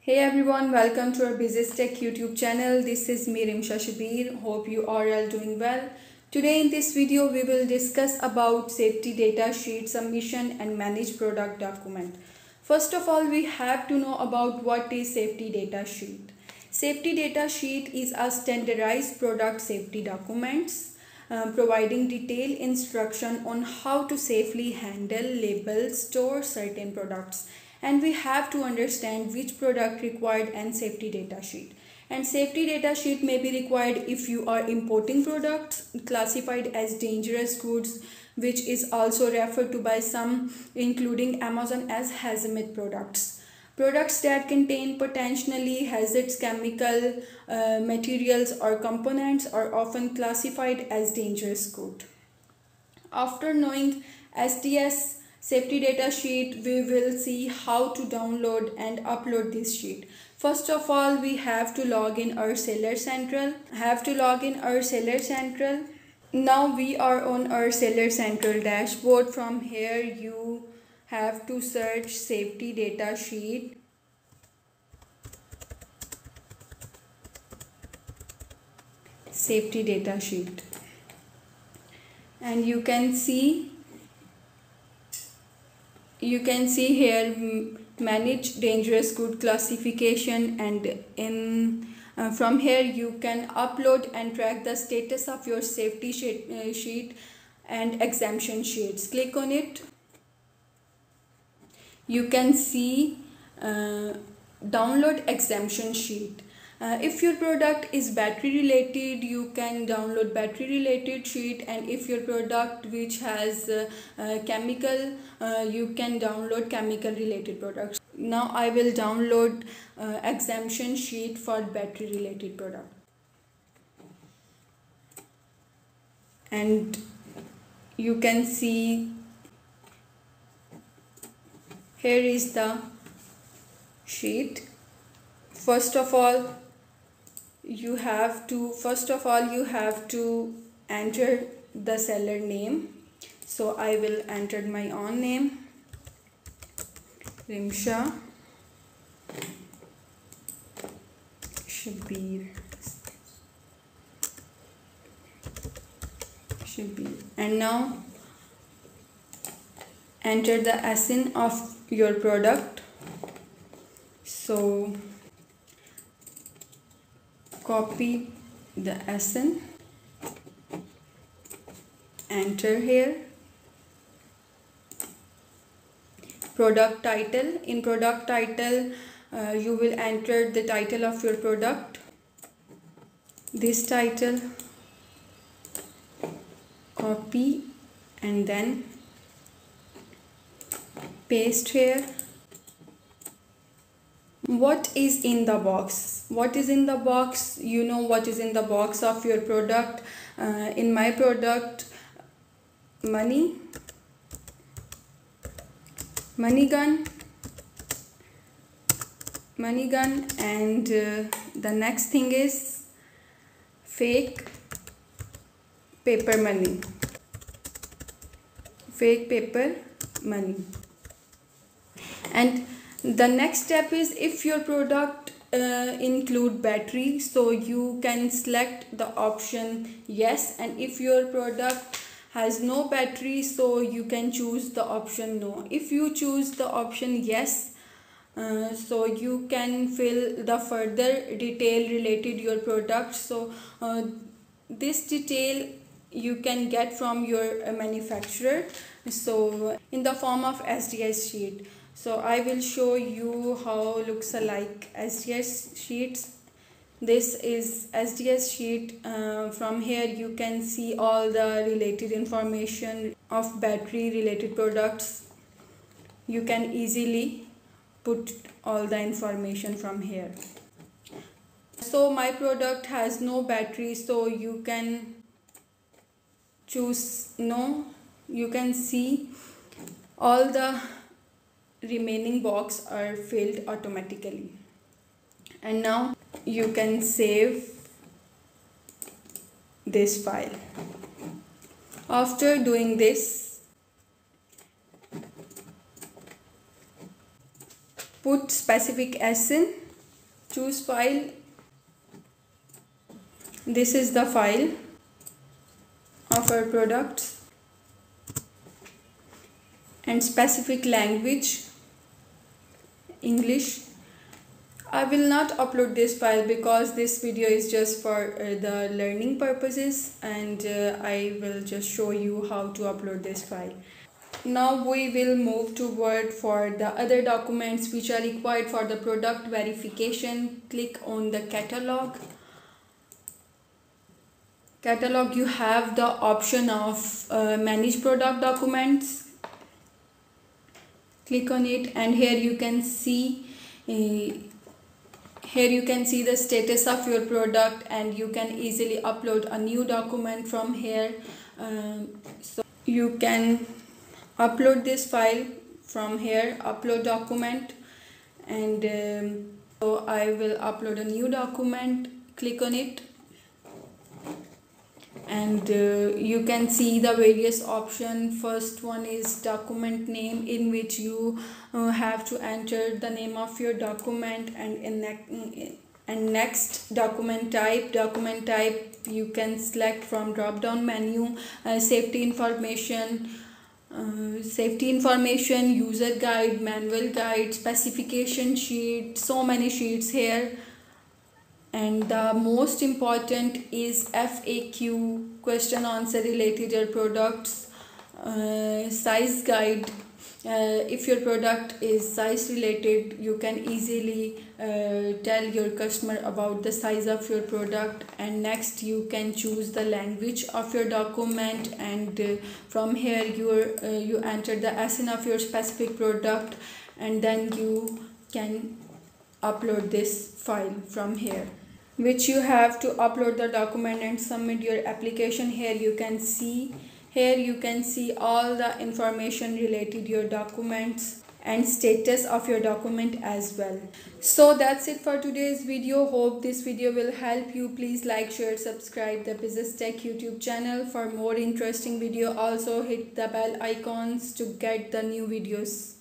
Hey everyone, welcome to our Bizistech YouTube channel. This is me Rimsha Shabir. Hope you are all doing well. Today in this video we will discuss about safety data sheet submission and manage product document. First of all, we have to know about what is safety data sheet. Safety data sheet is a standardized product safety documents providing detailed instruction on how to safely handle, label, store certain products. And we have to understand which product required and safety data sheet. And safety data sheet may be required if you are importing products classified as dangerous goods, which is also referred to by some, including Amazon, as hazmat products. Products that contain potentially hazardous chemical materials or components are often classified as dangerous good. After knowing SDS safety data sheet, we will see how to download and upload this sheet. First of all, we have to log in our Seller Central. Now we are on our Seller Central dashboard. From here you have to search safety data sheet. Safety data sheet. And you can see here manage dangerous good classification, and from here you can upload and track the status of your safety sheet and exemption sheets. Click on it. You can see download exemption sheet. If your product is battery related, you can download battery related sheet, and if your product which has chemical, you can download chemical related products. Now I will download exemption sheet for battery related product, and you can see here is the sheet. First of all you have to enter the seller name. So I will enter my own name, Rimsha Shabir, and now enter the SN of your product. So copy the SN, enter here. Product title. In product title you will enter the title of your product, this title, copy and then paste here. What is in the box? You know what is in the box of your product. In my product, money gun, and the next thing is fake paper money. And the next step is, if your product include battery, so you can select the option yes, and if your product has no battery, so you can choose the option no. If you choose the option yes, so you can fill the further detail related to your product. So this detail you can get from your manufacturer, so in the form of SDS sheet. So I will show you how looks like SDS sheets. This is SDS sheet. From here you can see all the related information of battery related products. You can easily put all the information from here. So my product has no battery, so you can choose no. You can see all the remaining box are filled automatically, and now you can save this file. After doing this, put specific SN choose file. This is the file of our products, and specific language English. I will not upload this file because this video is just for the learning purposes, and I will just show you how to upload this file. Now we will move toward for the other documents which are required for the product verification. Click on the catalog. Catalog, you have the option of manage product documents. Click on it, and here you can see the status of your product, and you can easily upload a new document from here. So you can upload this file from here, upload document, and so I will upload a new document. Click on it, and you can see the various options. First one is document name, in which you have to enter the name of your document, and next document type. Document type you can select from drop down menu. Safety information, user guide, manual guide, specification sheet, so many sheets here. And the most important is FAQ, question answer related your products. Size guide, if your product is size related, you can easily tell your customer about the size of your product. And next you can choose the language of your document, and from here you enter the SN of your specific product, and then you can upload this file from here, which you have to upload the document and submit your application. Here you can see all the information related to your documents and status of your document as well. So that's it for today's video. Hope this video will help you. Please like, share, subscribe the Bizistech YouTube channel for more interesting video. Also hit the bell icons to get the new videos.